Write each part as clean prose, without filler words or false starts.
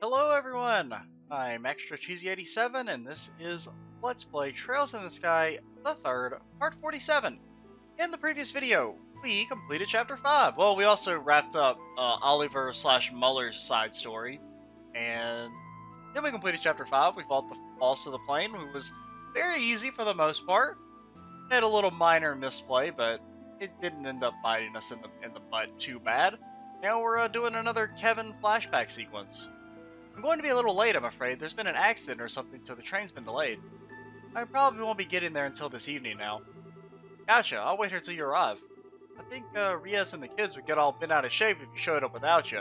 Hello everyone, I'm Extra Cheesy 87 and this is Let's Play Trails in the Sky, the third, part 47. In the previous video, we completed chapter 5. Well, we also wrapped up Oliver slash Muller's side story, and then we completed chapter 5. We fought the boss of the plane, who was very easy for the most part. Had a little minor misplay, but it didn't end up biting us in the butt too bad. Now we're doing another Kevin flashback sequence. I'm going to be a little late, I'm afraid. There's been an accident or something, so the train's been delayed. I probably won't be getting there until this evening now. Gotcha, I'll wait here till you arrive. I think Riaz and the kids would get all bent out of shape if you showed up without you.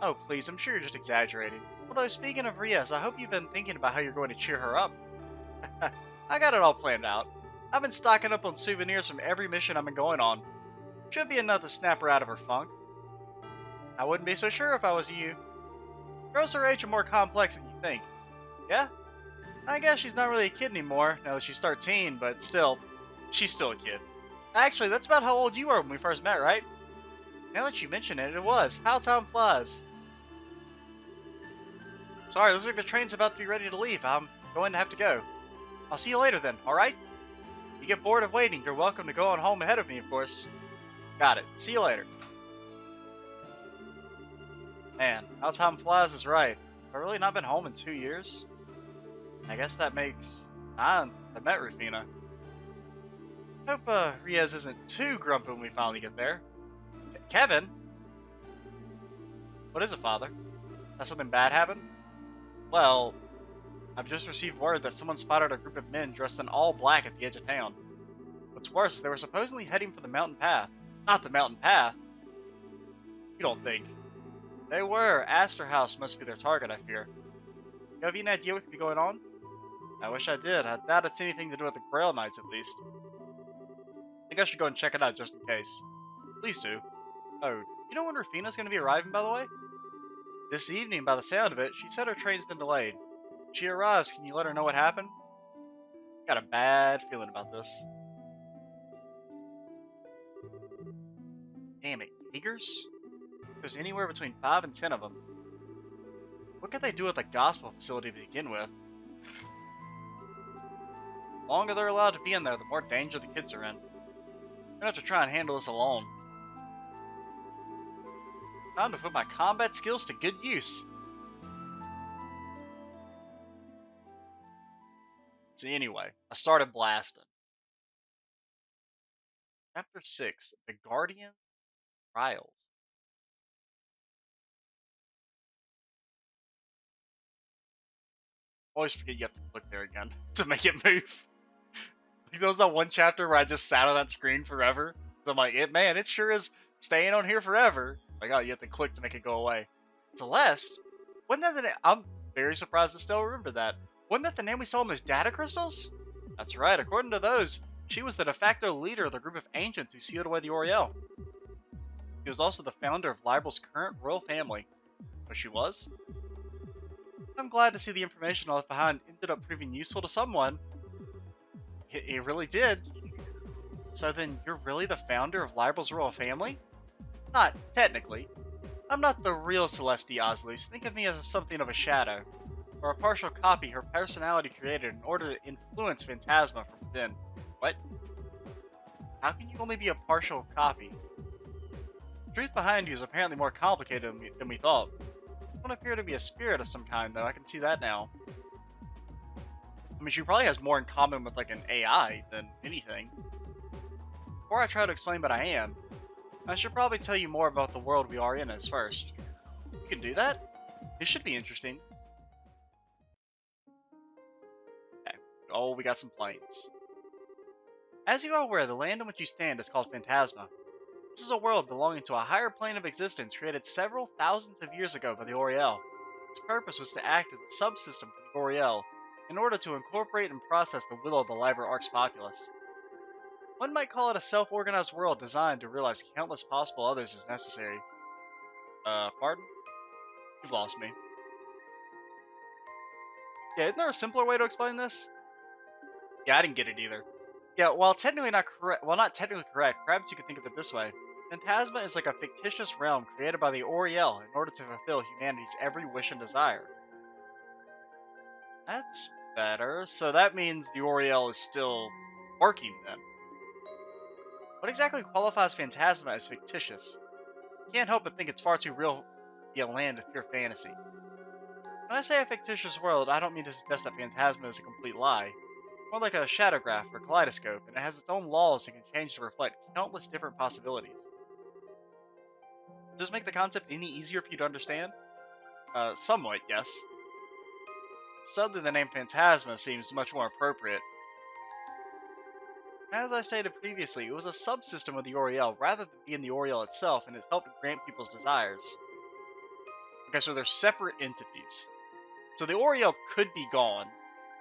Oh, please, I'm sure you're just exaggerating. Although, speaking of Riaz, I hope you've been thinking about how you're going to cheer her up. I got it all planned out. I've been stocking up on souvenirs from every mission I've been going on. Should be enough to snap her out of her funk. I wouldn't be so sure if I was you. Girls her age are more complex than you think. Yeah? I guess she's not really a kid anymore, now that she's 13, but still, she's still a kid. Actually, that's about how old you were when we first met, right? Now that you mention it, it was. How time flies. Sorry, looks like the train's about to be ready to leave. I'm going to have to go. I'll see you later then, alright? If you get bored of waiting, you're welcome to go on home ahead of me, of course. Got it. See you later. Man, how time flies is right. I've really not been home in 2 years. I guess that makes 9 since I met Rufina. Hope Riaz isn't too grumpy when we finally get there. Kevin? What is it, Father? Has something bad happened? Well, I've just received word that someone spotted a group of men dressed in all black at the edge of town. What's worse, they were supposedly heading for the mountain path. Not the mountain path. You don't think. They were. Astor House must be their target, I fear. You have any idea what could be going on? I wish I did. I doubt it's anything to do with the Grail Knights, at least. I think I should go and check it out just in case. Please do. Oh, you know when Rufina's going to be arriving, by the way? This evening, by the sound of it. She said her train's been delayed. When she arrives, can you let her know what happened? Got a bad feeling about this. Damn it, Jaegers? There's anywhere between 5 and 10 of them. What could they do at the gospel facility to begin with? The longer they're allowed to be in there, the more danger the kids are in. I'm gonna have to try and handle this alone. Time to put my combat skills to good use. So anyway, I started blasting. Chapter 6, The Guardian Trials. Always forget you have to click there again to make it move. Like, there was that one chapter where I just sat on that screen forever. So I'm like, man, it sure is staying on here forever. Like, oh, you have to click to make it go away. Celeste? Wasn't that the name? I'm very surprised to still remember that. Wasn't that the name we saw in those data crystals? That's right, according to those, she was the de facto leader of the group of ancients who sealed away the Oriel. She was also the founder of Libel's current royal family. So she was? I'm glad to see the information I left behind ended up proving useful to someone. It really did. So then, you're really the founder of Libel's royal family? Not technically. I'm not the real Celeste Oslus. Think of me as something of a shadow, or a partial copy her personality created in order to influence Phantasma from within. What? How can you only be a partial copy? The truth behind you is apparently more complicated than we thought. You don't appear to be a spirit of some kind, though. I can see that now. I mean, she probably has more in common with, like, an AI than anything. Before I try to explain what I am, I should probably tell you more about the world we are in as first. You can do that? This should be interesting. Okay. Oh, we got some planes. As you are aware, the land on which you stand is called Phantasma. This is a world belonging to a higher plane of existence created several thousands of years ago by the Oriel. Its purpose was to act as a subsystem for the Oriel, in order to incorporate and process the will of the Liber Arx populace. One might call it a self-organized world designed to realize countless possible others as necessary. Pardon? You've lost me. Yeah, isn't there a simpler way to explain this? Yeah, I didn't get it either. Yeah, while technically not correct, well, not technically correct, perhaps you could think of it this way. Phantasma is like a fictitious realm created by the Oriel in order to fulfill humanity's every wish and desire. That's better. So that means the Oriel is still working then. What exactly qualifies Phantasma as fictitious? You can't help but think it's far too real to be a land of pure fantasy. When I say a fictitious world, I don't mean to suggest that Phantasma is a complete lie. More like a shadowgraph or kaleidoscope, and it has its own laws and can change to reflect countless different possibilities. Does this make the concept any easier for you to understand? Somewhat, yes. Suddenly the name Phantasma seems much more appropriate. As I stated previously, it was a subsystem of the Oriel rather than being the Oriel itself, and it helped grant people's desires. Okay, so they're separate entities. So the Oriel could be gone,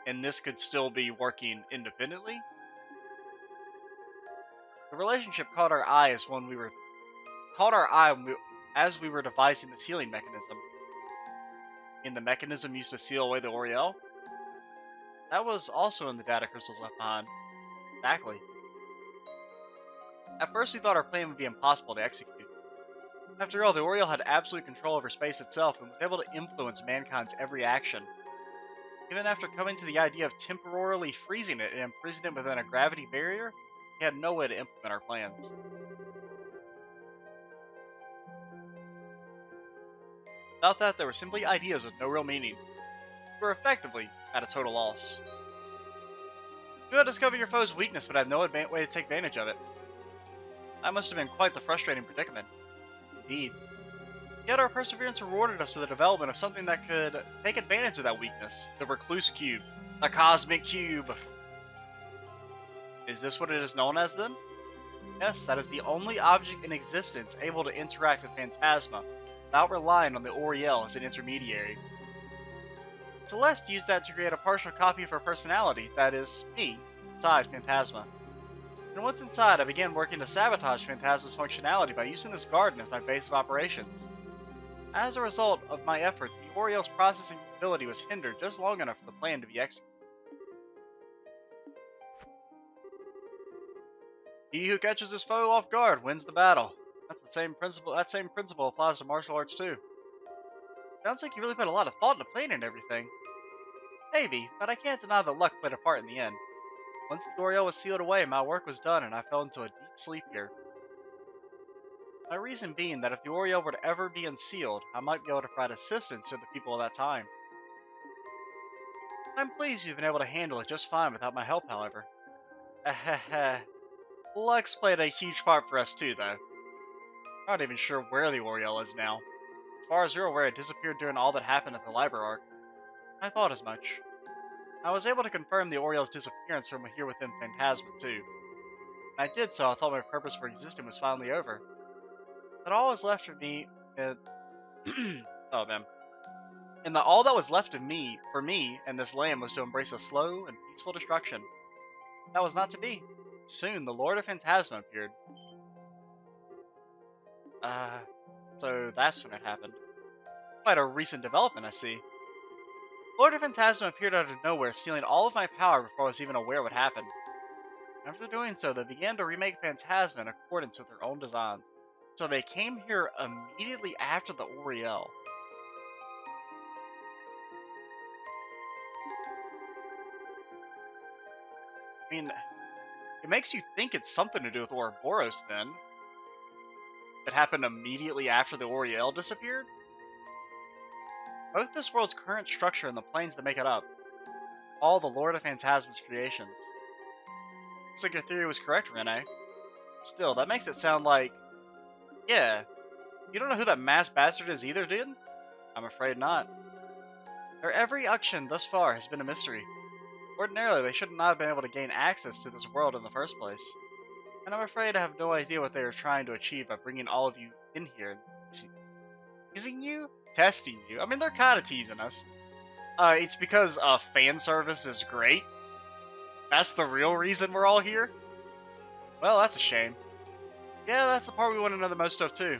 and this could still be working independently. The relationship caught our eye as we were devising the sealing mechanism. In the mechanism used to seal away the Oriel? That was also in the data crystals left behind. Exactly. At first we thought our plan would be impossible to execute. After all, the Oriel had absolute control over space itself and was able to influence mankind's every action. Even after coming to the idea of temporarily freezing it and imprisoning it within a gravity barrier, we had no way to implement our plans. Without that, they were simply ideas with no real meaning. We were effectively at a total loss. You had discovered your foe's weakness but had no way to take advantage of it. That must have been quite the frustrating predicament. Indeed. Yet our perseverance rewarded us with the development of something that could take advantage of that weakness, the Recluse Cube. The Cosmic Cube! Is this what it is known as then? Yes, that is the only object in existence able to interact with Phantasma without relying on the Oriel as an intermediary. Celeste used that to create a partial copy of her personality, that is, me, inside Phantasma. And once inside, I began working to sabotage Phantasma's functionality by using this garden as my base of operations. As a result of my efforts, the Oriel's processing ability was hindered just long enough for the plan to be executed. He who catches his foe off guard wins the battle. That same principle applies to martial arts too. Sounds like you really put a lot of thought into planning and everything. Maybe, but I can't deny that luck played a part in the end. Once the Oriel was sealed away, my work was done and I fell into a deep sleep here. My reason being that if the Oriel were to ever be unsealed, I might be able to provide assistance to the people of that time. I'm pleased you've been able to handle it just fine without my help, however. Luck's played a huge part for us too, though. I'm not even sure where the Oriel is now. As far as you're aware, it disappeared during all that happened at the library arc. I thought as much. I was able to confirm the Oriel's disappearance from here within Phantasma too. When I did so, I thought my purpose for existing was finally over. But all was left for me oh man. And that all that was left of me, for me, and this land was to embrace a slow and peaceful destruction. That was not to be. Soon, the Lord of Phintasma appeared. So that's when it happened. Quite a recent development, I see. Lord of Phintasma appeared out of nowhere, stealing all of my power before I was even aware what happened. After doing so, they began to remake Phantasma in accordance with their own designs. So they came here immediately after the Oriel. I mean, it makes you think it's something to do with Ouroboros then. It happened immediately after the Oriel disappeared? Both this world's current structure and the planes that make it up, all the Lord of Phantasma's creations. Looks like your theory was correct, Rene. Still, that makes it sound like... Yeah, you don't know who that masked bastard is either, dude? I'm afraid not. Their every action thus far has been a mystery. Ordinarily, they should not have been able to gain access to this world in the first place. And I'm afraid I have no idea what they are trying to achieve by bringing all of you in here. Teasing you? Testing you? I mean, they're kind of teasing us. It's because fan service is great. That's the real reason we're all here? Well, that's a shame. Yeah, that's the part we want to know the most of, too.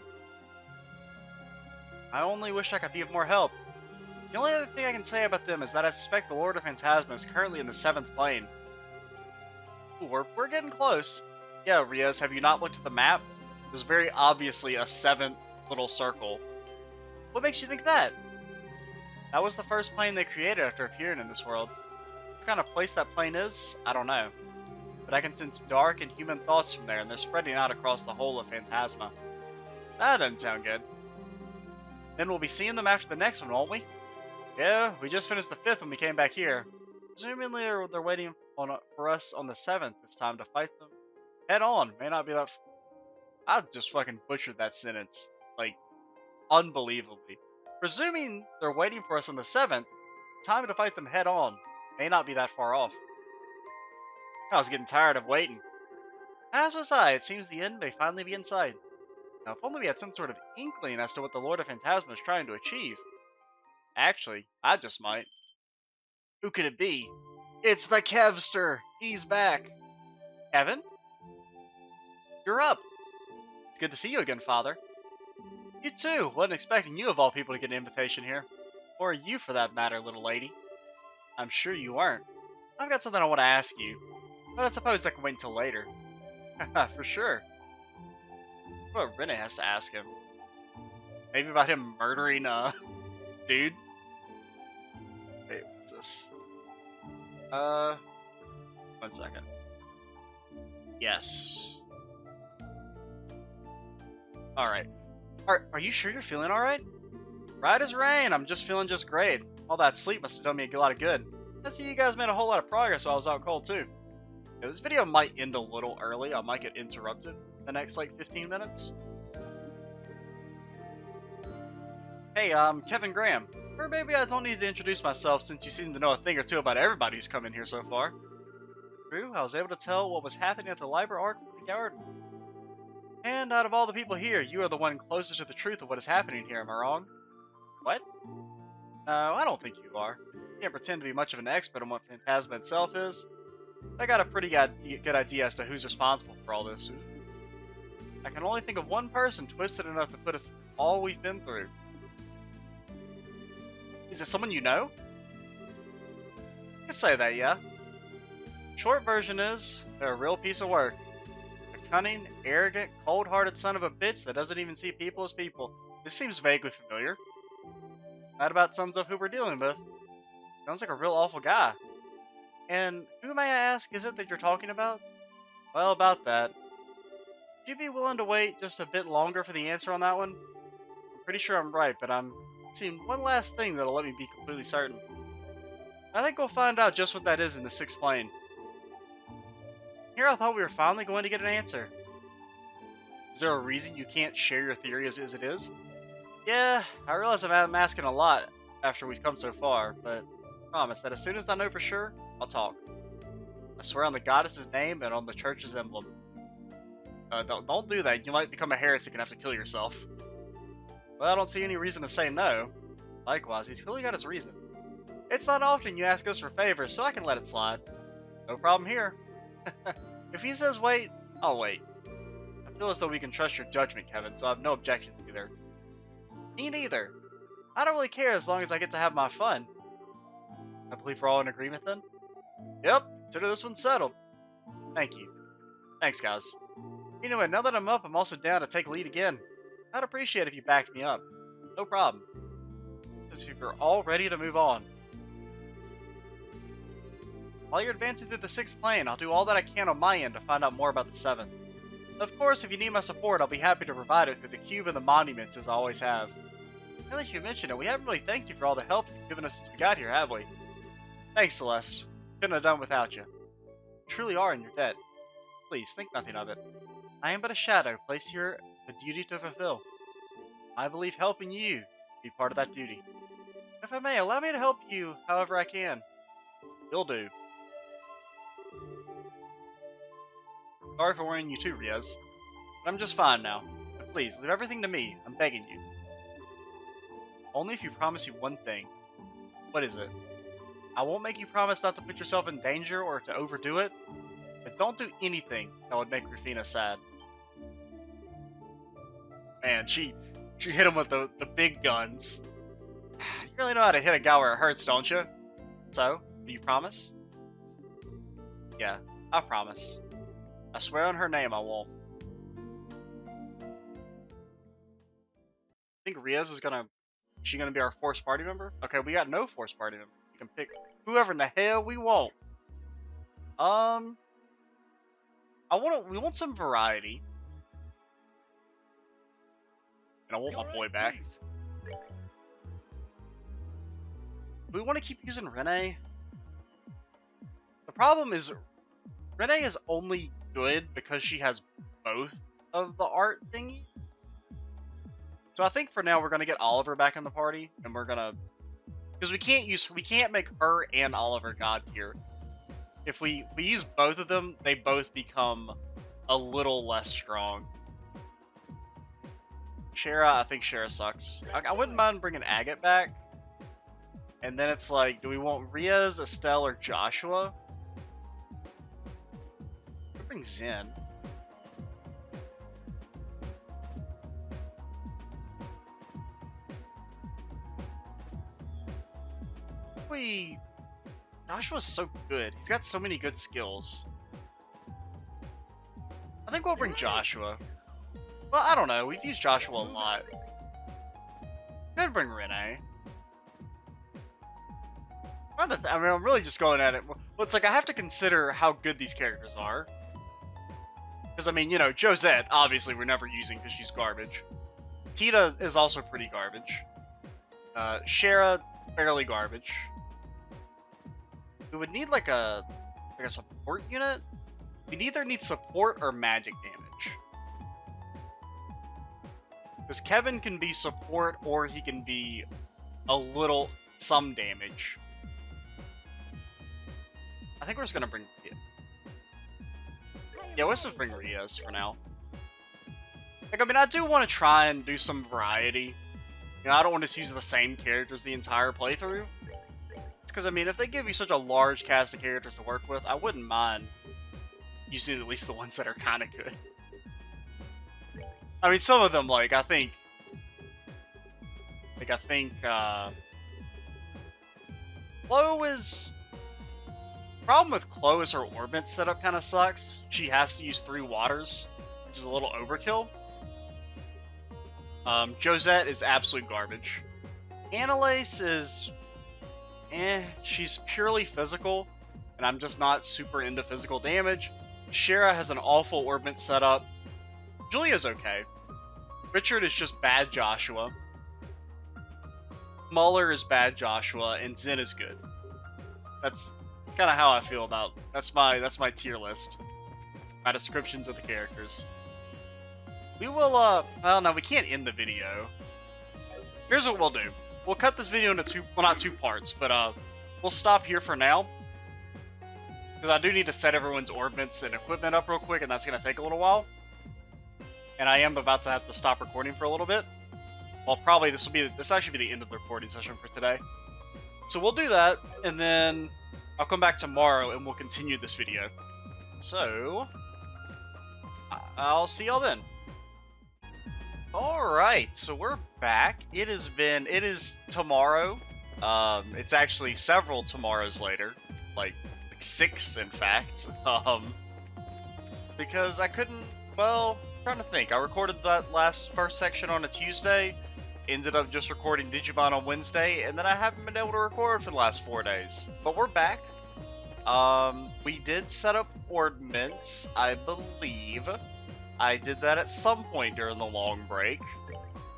I only wish I could be of more help. The only other thing I can say about them is that I suspect the Lord of Phantasma is currently in the 7th plane. Ooh, we're getting close. Yeah, Riaz, have you not looked at the map? There's very obviously a 7th little circle. What makes you think that? That was the first plane they created after appearing in this world. What kind of place that plane is, I don't know. But I can sense dark and human thoughts from there, and they're spreading out across the whole of Phantasma. That doesn't sound good. Then we'll be seeing them after the next one, won't we? Yeah, we just finished the 5th when we came back here. Presumably they're waiting for us on the 7th this time to fight them head on. May not be that... I just fucking butchered that sentence. Like, unbelievably. Presuming they're waiting for us on the 7th, time to fight them head on. May not be that far off. I was getting tired of waiting. As was I, it seems the end may finally be in sight. Now, if only we had some sort of inkling as to what the Lord of Phintasma is trying to achieve. Actually, I just might. Who could it be? It's the Kevster! He's back! Kevin? You're up! It's good to see you again, Father. You too! Wasn't expecting you of all people to get an invitation here. Or you, for that matter, little lady. I'm sure you weren't. I've got something I want to ask you, but I suppose that can wait until later. For sure. What Rene has to ask him. Maybe about him murdering dude. Wait, what's this? 1 second. Yes. Alright. Are you sure you're feeling alright? Right as rain, I'm just feeling just great. All that sleep must have done me a lot of good. I see you guys made a whole lot of progress while I was out cold too. Yeah, this video might end a little early. I might get interrupted the next like 15 minutes. Hey, I'm Kevin Graham. Or maybe I don't need to introduce myself since you seem to know a thing or two about everybody who's come in here so far. True, I was able to tell what was happening at the library arc of the garden. And out of all the people here, you are the one closest to the truth of what is happening here, am I wrong? What? No, I don't think you are. You can't pretend to be much of an expert on what Phantasma itself is. I got a pretty good idea as to who's responsible for all this. I can only think of one person twisted enough to put us through all we've been through. Is it someone you know? You could say that, yeah. Short version is, they're a real piece of work. A cunning, arrogant, cold-hearted son of a bitch that doesn't even see people as people. This seems vaguely familiar. That about sums up who we're dealing with. Sounds like a real awful guy. And who, may I ask, is it that you're talking about? Well, about that. Would you be willing to wait just a bit longer for the answer on that one? I'm pretty sure I'm right, but I'm seeing one last thing that'll let me be completely certain. I think we'll find out just what that is in the 6th plane. Here I thought we were finally going to get an answer. Is there a reason you can't share your theory as it is? Yeah, I realize I'm asking a lot after we've come so far, but I promise that as soon as I know for sure, I'll talk. I swear on the goddess's name and on the church's emblem. Don't do that, you might become a heretic and have to kill yourself. Well, I don't see any reason to say no. Likewise, he's clearly got his reason. It's not often you ask us for favors, so I can let it slide. No problem here. If he says wait, I'll wait. I feel as though we can trust your judgment, Kevin, so I have no objections either. Me neither. I don't really care as long as I get to have my fun. I believe we're all in agreement then? Yep, consider this one settled. Thank you. Thanks, guys. Anyway, now that I'm up, I'm also down to take lead again. I'd appreciate if you backed me up. No problem. Since you're all ready to move on. While you're advancing through the 6th plane, I'll do all that I can on my end to find out more about the 7th. Of course, if you need my support, I'll be happy to provide it through the cube and the monuments, as I always have. Now that you mention it, we haven't really thanked you for all the help you've given us since we got here, have we? Thanks, Celeste. Couldn't have done without you. You truly are in your debt. Please, think nothing of it. I am but a shadow, placed here with a duty to fulfill. I believe helping you to be part of that duty. If I may, allow me to help you however I can. You'll do. Sorry for worrying you too, Riaz. But I'm just fine now. But please, leave everything to me. I'm begging you. Only if you promise you one thing. What is it? I won't make you promise not to put yourself in danger or to overdo it. But don't do anything that would make Rufina sad. Man, she hit him with the big guns. You really know how to hit a guy where it hurts, don't you? So, do you promise? Yeah, I promise. I swear on her name I won't. think Riaz is gonna. Is she gonna be our forced party member? Okay, we got no forced party member. We can pick whoever in the hell we want. We want some variety. And I want my boy back. We want to keep using Renee. The problem is, Renee is only good because she has both of the art thingy. So I think for now we're gonna get Oliver back in the party, and we're gonna, because we can't make her and Oliver god tier. If we use both of them, they both become a little less strong. Shara, I think Shara sucks. I wouldn't mind bringing Agate back. And then it's like, do we want Riaz, Estelle, or Joshua? We'll bring Zen. Joshua's so good. He's got so many good skills. I think we'll bring Joshua. Well, I don't know. We've used Joshua a lot. Could bring Renee. I mean, I'm really just going at it. Well, it's like I have to consider how good these characters are. Because, I mean, you know, Josette, obviously, we're never using because she's garbage. Tita is also pretty garbage. Shara, fairly garbage. We would need like a support unit. We'd either need support or magic damage. Because Kevin can be support or he can be some damage. I think we're just gonna bring yeah, let's just bring Riaz for now. Like, I mean, I do want to try and do some variety. You know, I don't want to use the same characters the entire playthrough. Because, I mean, if they give you such a large cast of characters to work with, I wouldn't mind using at least the ones that are kind of good. I mean, some of them, like, I think, Chloe is... Problem with Chloe is her orbit setup kind of sucks. She has to use 3 waters, which is a little overkill. Josette is absolute garbage. Annalise is... she's purely physical, and I'm just not super into physical damage. Shara has an awful orbit setup. Julia's okay. Richard is just bad Joshua. Muller is bad Joshua, and Zen is good. That's kind of how I feel about. That's my tier list. My descriptions of the characters. We will. Well, no, we can't end the video. Here's what we'll do. We'll cut this video into not two parts, but we'll stop here for now. Because I do need to set everyone's orbits and equipment up real quick, and that's going to take a little while. And I am about to have to stop recording for a little bit. Well, probably this actually be the end of the recording session for today. So we'll do that, and then I'll come back tomorrow and we'll continue this video. So, I'll see y'all then. Alright, so we're back. It is tomorrow. It's actually several tomorrows later. Like 6, in fact. Because I couldn't, well, I'm trying to think. I recorded that first section on a Tuesday, ended up just recording Digimon on Wednesday, and then I haven't been able to record for the last 4 days. But we're back. We did set up ordnance, I believe. I did that at some point during the long break.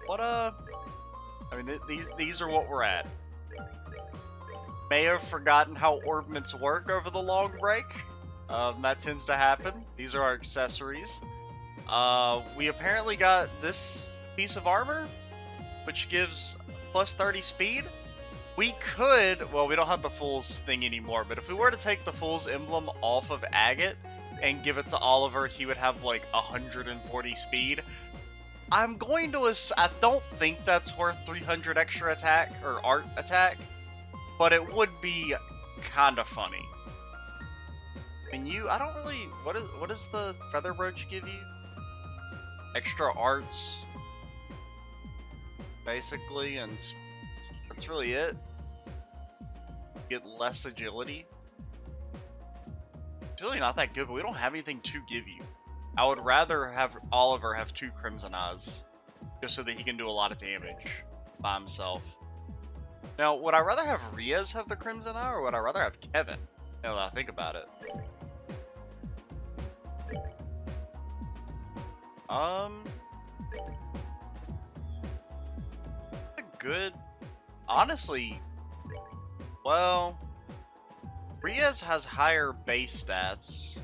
But, I mean, these are what we're at. May have forgotten how ordnance work over the long break. That tends to happen. These are our accessories. We apparently got this piece of armor, which gives plus 30 speed. We could, well, we don't have the Fool's thing anymore, but if we were to take the Fool's emblem off of Agate and give it to Oliver, he would have like 140 speed. I'm going to I don't think that's worth 300 extra attack, or art attack, but it would be kind of funny. And I don't really, what does the Feather Brooch give you? Extra arts, basically, and that's really it. Get less agility. It's really not that good, but we don't have anything to give you. I would rather have Oliver have 2 Crimson Eyes. just so that he can do a lot of damage by himself. Now, would I rather have Riaz have the Crimson Eye, or would I rather have Kevin? Now that I think about it. Good. Honestly, well, Riaz has higher base stats.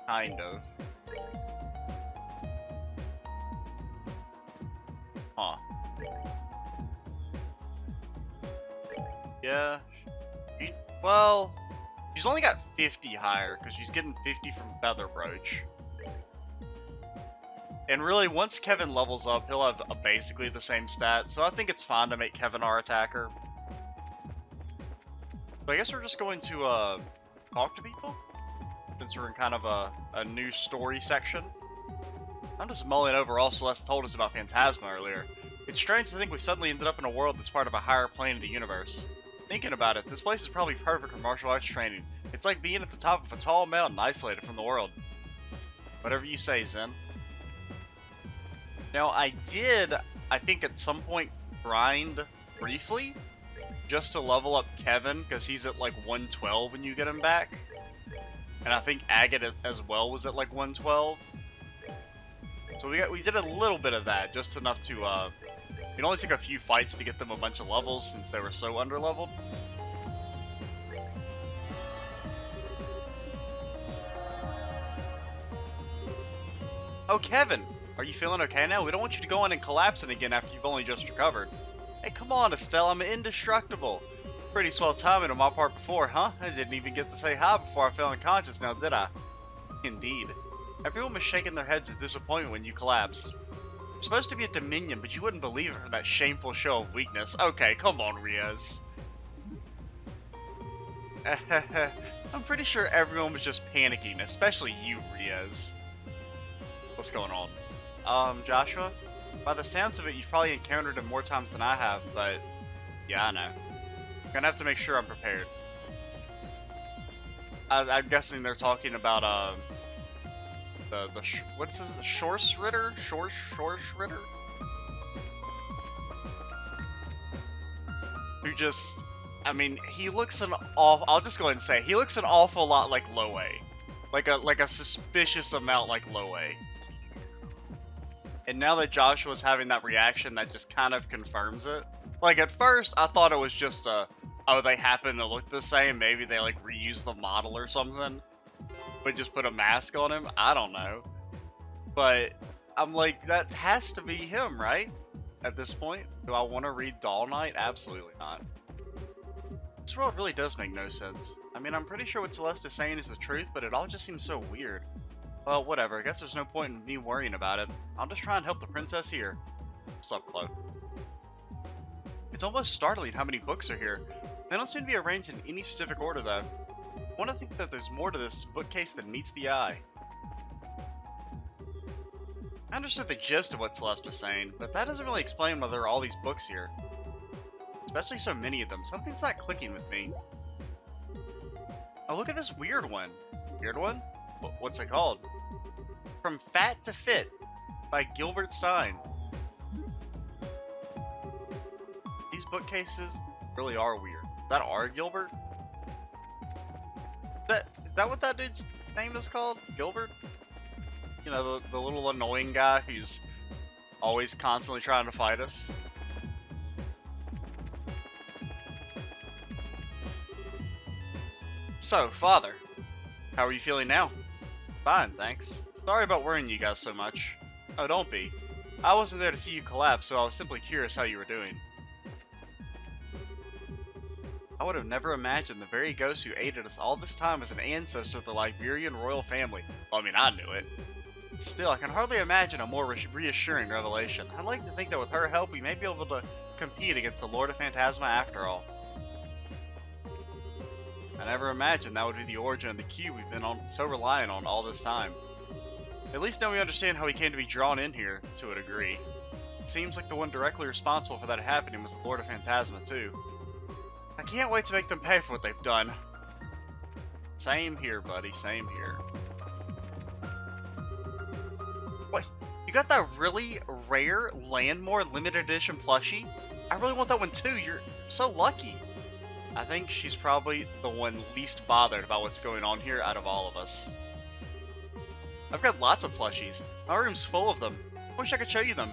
Kind of. Huh. Yeah. Well, she's only got 50 higher, because she's getting 50 from Feather Brooch. And really, once Kevin levels up, he'll have basically the same stats, so I think it's fine to make Kevin our attacker. But I guess we're just going to talk to people, since we're in kind of a new story section. I'm just mulling over all Celeste told us about Phantasma earlier. It's strange to think we suddenly ended up in a world that's part of a higher plane of the universe. Thinking about it, this place is probably perfect for martial arts training. It's like being at the top of a tall mountain isolated from the world. Whatever you say, Zen. Now, I think at some point, grind briefly, just to level up Kevin, because he's at like 112 when you get him back. And I think Agate as well was at like 112. So we did a little bit of that, just enough to, it only took a few fights to get them a bunch of levels, since they were so underleveled. Oh, Kevin! Are you feeling okay now? We don't want you to go on and collapsing again after you've only just recovered. Hey, come on, Estelle, I'm indestructible. Pretty swell timing on my part before, huh? I didn't even get to say hi before I fell unconscious now, did I? Indeed. Everyone was shaking their heads with disappointment when you collapsed. You're supposed to be a Dominion, but you wouldn't believe it for that shameful show of weakness. Okay, come on, Riaz. I'm pretty sure everyone was just panicking, especially you, Riaz. What's going on? Joshua? By the sounds of it, you've probably encountered him more times than I have, but yeah, I know. I'm gonna have to make sure I'm prepared. I'm guessing they're talking about, what's this, the Shorse Ritter? Shorse Ritter? Who just, I mean, he looks I'll just go ahead and say, he looks an awful lot like Loe. Like a suspicious amount like Loe. And now that Joshua's having that reaction, that just kind of confirms it. Like, at first, I thought it was just oh, they happen to look the same, maybe they, like, reused the model or something. But just put a mask on him? I don't know. But, I'm like, that has to be him, right? At this point? Do I want to read Doll Knight? Absolutely not. This world really does make no sense. I mean, I'm pretty sure what Celeste is saying is the truth, but it all just seems so weird. Well, whatever. I guess there's no point in me worrying about it. I'll just try and help the princess here. What's up, Chloe? It's almost startling how many books are here. They don't seem to be arranged in any specific order, though. I want to think that there's more to this bookcase than meets the eye. I understood the gist of what Celeste was saying, but that doesn't really explain why there are all these books here. Especially so many of them. Something's not clicking with me. Oh, look at this weird one. Weird one? What's it called? From Fat to Fit by Gilbert Stein. These bookcases really are weird. Is that R. Gilbert? Is that what that dude's name is called? Gilbert? You know, the little annoying guy who's always constantly trying to fight us. So, Father, how are you feeling now? Fine, thanks. Sorry about worrying you guys so much. Oh, don't be. I wasn't there to see you collapse, so I was simply curious how you were doing. I would have never imagined the very ghost who aided us all this time was an ancestor of the Liberian royal family. Well, I mean, I knew it. Still, I can hardly imagine a more reassuring revelation. I'd like to think that with her help, we may be able to compete against the Lord of Phintasma after all. I never imagined that would be the origin of the cube we've been so reliant on all this time. At least now we understand how he came to be drawn in here, to a degree. It seems like the one directly responsible for that happening was the Lord of Phantasma, too. I can't wait to make them pay for what they've done. Same here, buddy, same here. You got that really rare Landmore limited edition plushie? I really want that one too. You're so lucky. I think she's probably the one least bothered about what's going on here out of all of us. I've got lots of plushies. My room's full of them. I wish I could show you them.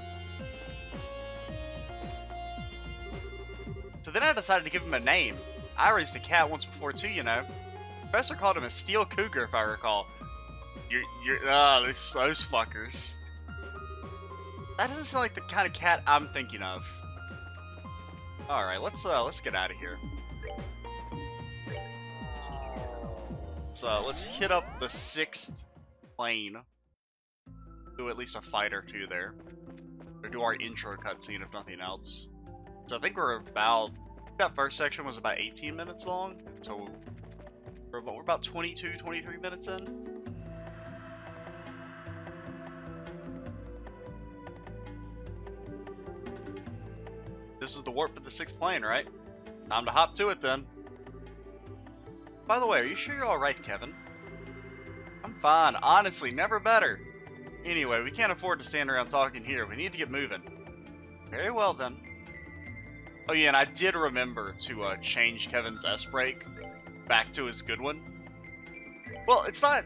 So then I decided to give him a name. I raised a cat once before too, you know. The professor called him a steel cougar, if I recall. Those fuckers. That doesn't sound like the kind of cat I'm thinking of. Alright, let's get out of here. So let's hit up the 6th plane. Do at least a fight or two there. Or do our intro cutscene if nothing else. So I think we're about, that first section was about 18 minutes long. So we're about 22, 23 minutes in. This is the warp to the 6th plane, right? Time to hop to it then. By the way, are you sure you're alright, Kevin? I'm fine. Honestly, never better. Anyway, we can't afford to stand around talking here. We need to get moving. Very well then. Oh yeah, and I did remember to change Kevin's S-brake back to his good one. Well, it's not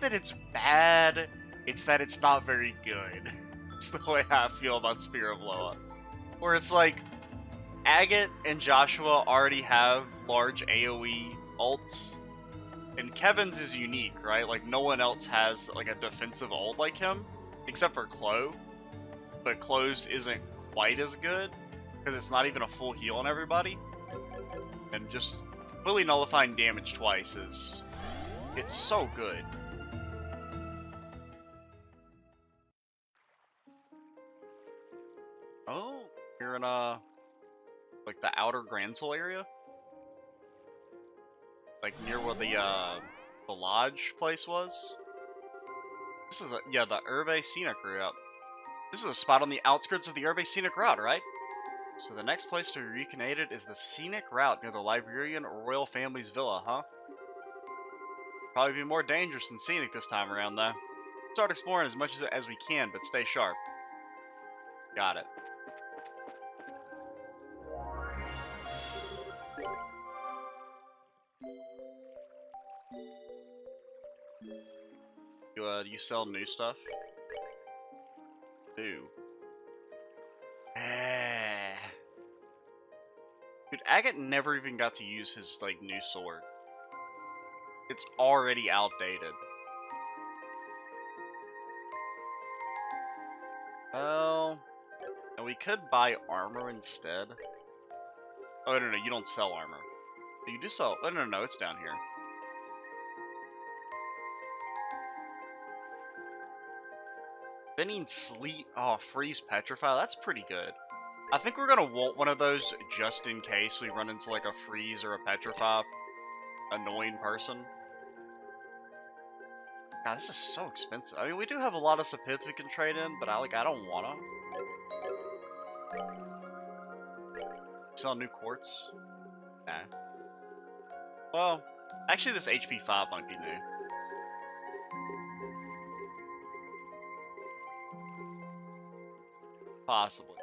that it's bad, it's that it's not very good. It's the way I feel about Spear of Loa. Where it's like, Agate and Joshua already have large AoE ults, and Kevin's is unique, right? Like, no one else has like a defensive ult like him, except for Chloe. But Chloe's isn't quite as good, because it's not even a full heal on everybody. And just fully nullifying damage twice is... it's so good. Oh, you're in like the outer Gransel area? Like near where the lodge place was? This is the Urbe Scenic Route. This is a spot on the outskirts of the Urbe Scenic Route, right? So the next place to be recreated is the Scenic Route near the Librarian Royal Family's Villa, huh? Probably be more dangerous than scenic this time around, though. Start exploring as much as we can, but stay sharp. Got it. Do you sell new stuff? Do. Dude, Agate never even got to use his, like, new sword. It's already outdated. Well, and we could buy armor instead. Oh, no, you don't sell armor. You do sell... oh, no, it's down here. Spinning Sleet... oh, Freeze Petrify, that's pretty good. I think we're gonna want one of those just in case we run into like a Freeze or a Petrify annoying person. God, this is so expensive. I mean, we do have a lot of Sepith we can trade in, but I don't wanna. Sell new quartz? Nah. Well, actually this HP 5 might be new. Possibly.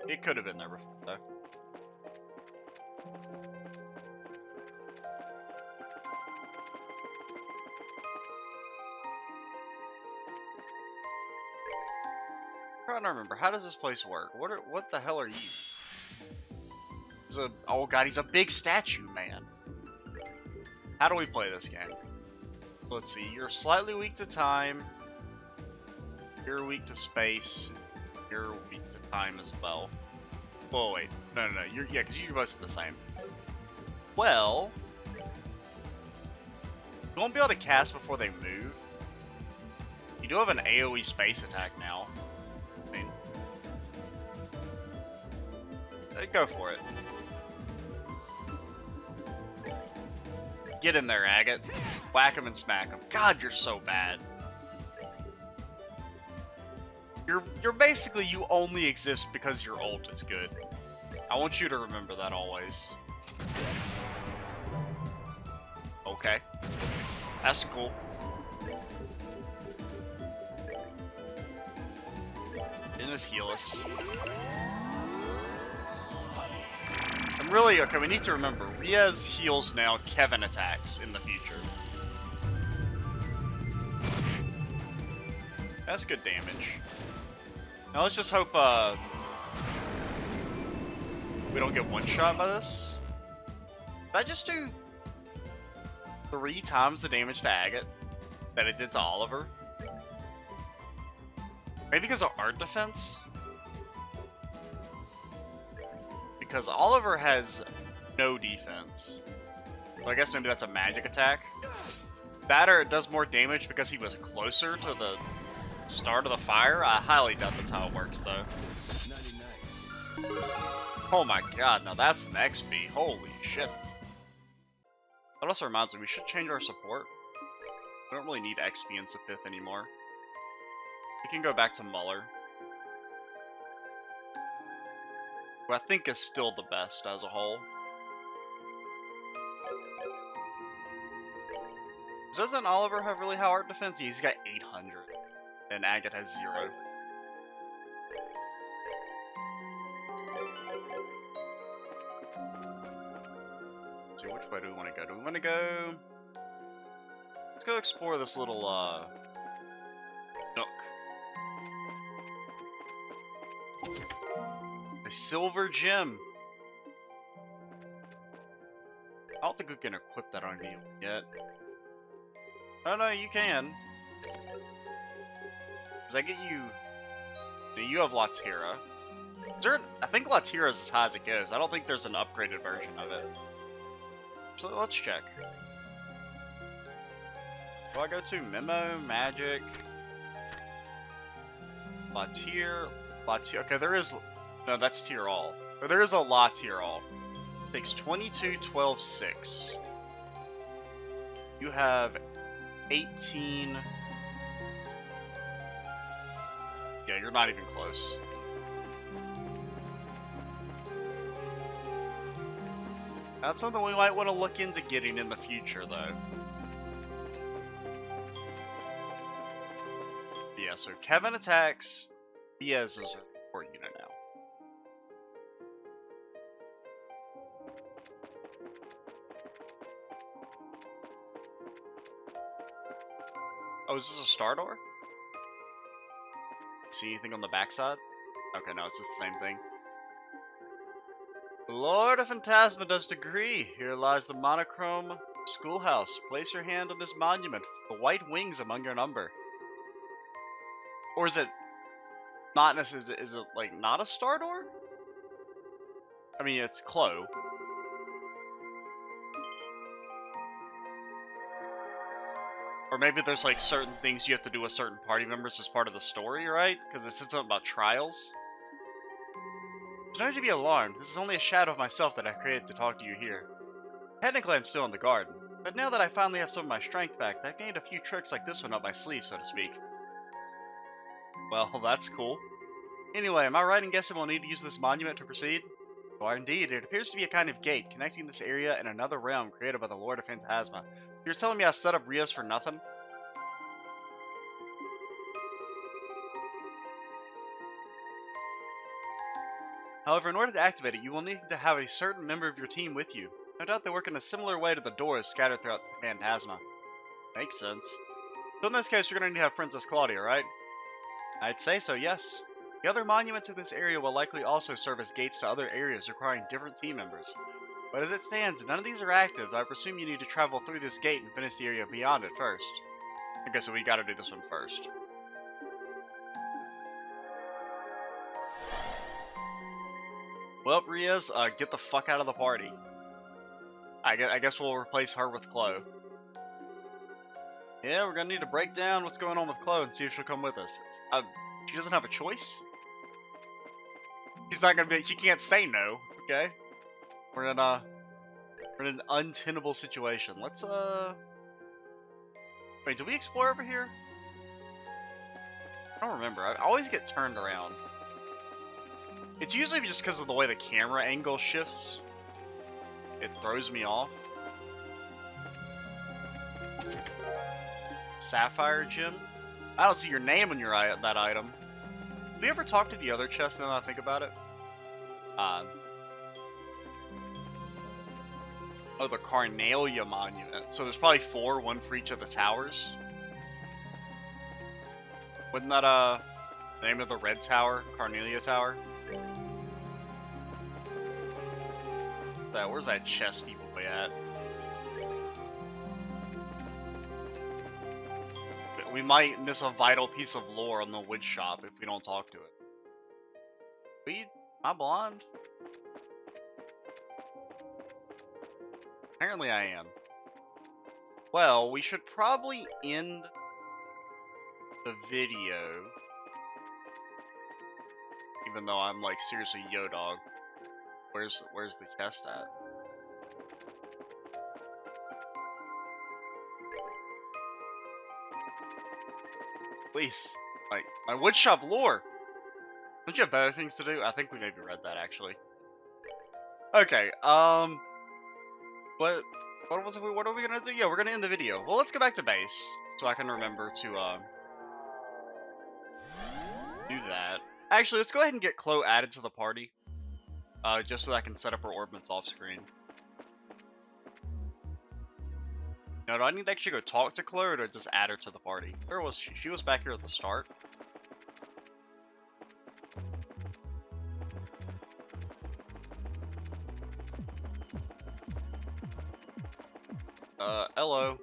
It could have been there before, though. I'm trying to remember, how does this place work? What the hell are you? Oh god, he's a big statue, man. How do we play this game? Let's see, you're slightly weak to time. You're weak to space. You're weak to time as well. Oh wait, no, because you're both the same. Well, you won't be able to cast before they move. You do have an AoE space attack now. I mean, go for it. Get in there, Agate. Whack him and smack him. God, you're so bad. You're basically, you only exist because your ult is good. I want you to remember that always. Okay. That's cool. in his healers. And really, okay, we need to remember, Riaz heals now, Kevin attacks in the future. That's good damage. Now let's just hope we don't get one shot by this. Did I just do 3 times the damage to Agate that it did to Oliver? Maybe because of art defense? Because Oliver has no defense. So I guess maybe that's a magic attack. That or it does more damage because he was closer to the start of the fire? I highly doubt that's how it works though. 99. Oh my god, now that's an XP. Holy shit. That also reminds me, we should change our support. We don't really need XP and Sepith anymore. We can go back to Muller, who I think is still the best as a whole. Doesn't Oliver have really high art defense? He's got 800, and Agate has 0. Let's see, which way do we want to go? Do we want to go... Let's go explore this little, nook. A silver gem. I don't think we can equip that on you yet. Oh no, you can. Does that get you... You have Latira. I think Latira is as high as it goes. I don't think there's an upgraded version of it. So let's check. Do I go to Memo, Magic, Latira, okay, there is... No, that's tier all. Or there is a Latira all. Takes 22, 12, 6. You have 18... Yeah, you're not even close. That's something we might want to look into getting in the future, though. Yeah, so Kevin attacks. Diaz is a support unit now. Oh, is this a star door? See anything on the backside? Okay, no, it's just the same thing. Lord of Phintasma does decree. Here lies the monochrome schoolhouse. Place your hand on this monument. The white wings among your number. Or is it not necessarily? Is it like not a star door? I mean, it's Clo. Or maybe there's like certain things you have to do with certain party members as part of the story, right? Because it said something about trials. There's no need to be alarmed. This is only a shadow of myself that I created to talk to you here. Technically, I'm still in the garden, but now that I finally have some of my strength back, I've gained a few tricks like this one up my sleeve, so to speak. Well, that's cool. Anyway, am I right in guessing we'll need to use this monument to proceed? Well, indeed, it appears to be a kind of gate connecting this area and another realm created by the Lord of Phintasma. You're telling me I set up Riaz for nothing? However, in order to activate it, you will need to have a certain member of your team with you. No doubt they work in a similar way to the doors scattered throughout the Phantasma. Makes sense. So in this case, we're going to need to have Princess Claudia, right? I'd say so, yes. The other monuments in this area will likely also serve as gates to other areas requiring different team members. But as it stands, none of these are active. I presume you need to travel through this gate and finish the area beyond it first. Okay, so we gotta do this one first. Well, Riaz, get the fuck out of the party. I guess we'll replace her with Clo. Yeah, we're gonna need to break down what's going on with Clo and see if she'll come with us. She doesn't have a choice? She's not gonna be, she can't say no, okay? We're in an untenable situation. Let's, wait, did we explore over here? I don't remember. I always get turned around. It's usually just because of the way the camera angle shifts. It throws me off. Sapphire gem? I don't see your name on your that item. we ever talk to the other chest now that I think about it? Oh, the Carnelia Monument. So there's probably 4, 1 for each of the towers. Wouldn't that, the name of the red tower? Carnelia Tower? Where's that chesty boy at? We might miss a vital piece of lore on the wood shop if we don't talk to it. Weed? Am I blonde? Apparently I am. Well, we should probably end the video. Even though I'm like seriously yo dog. Where's the chest at? Please. My woodshop lore! Don't you have better things to do? I think we maybe read that actually. Okay, what are we gonna do? Yeah, we're gonna end the video. Well, let's go back to base so I can remember to do that. Actually, let's go ahead and get Chloe added to the party. Just so that I can set up her orbments off screen. Now, do I need to actually go talk to Chloe or to just add her to the party? Where was she? She was back here at the start. Hello.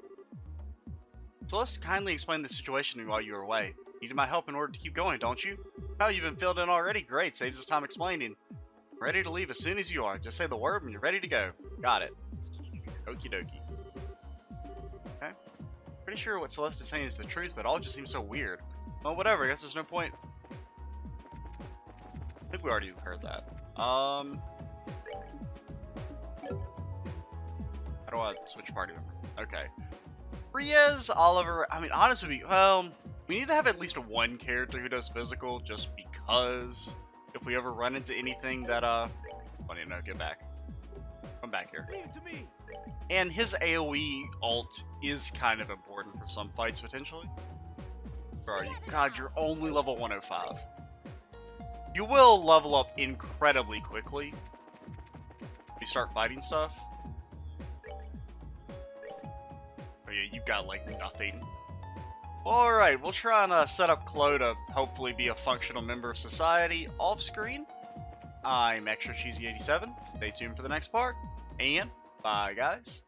Celeste kindly explained the situation to me while you were away. Needed my help in order to keep going, don't you? Oh, you've been filled in already? Great, saves us time explaining. Ready to leave as soon as you are. Just say the word and you're ready to go. Got it. Okie dokie. Okay. Pretty sure what Celeste is saying is the truth, but it all just seems so weird. Well, whatever, I guess there's no point. I think we already heard that. How do I switch party member? Okay. Riaz, Oliver, I mean, honestly, well, we need to have at least one character who does physical, just because if we ever run into anything that, funny, no, get back. Come back here. Leave it to me. And his AoE ult is kind of important for some fights, potentially. Where are you? God, you're only level 105. You will level up incredibly quickly if you start fighting stuff. Oh yeah, you got like nothing. Alright, we'll try and set up Chloe to hopefully be a functional member of society off screen. I'm Extra Cheesy 87. Stay tuned for the next part, and bye guys.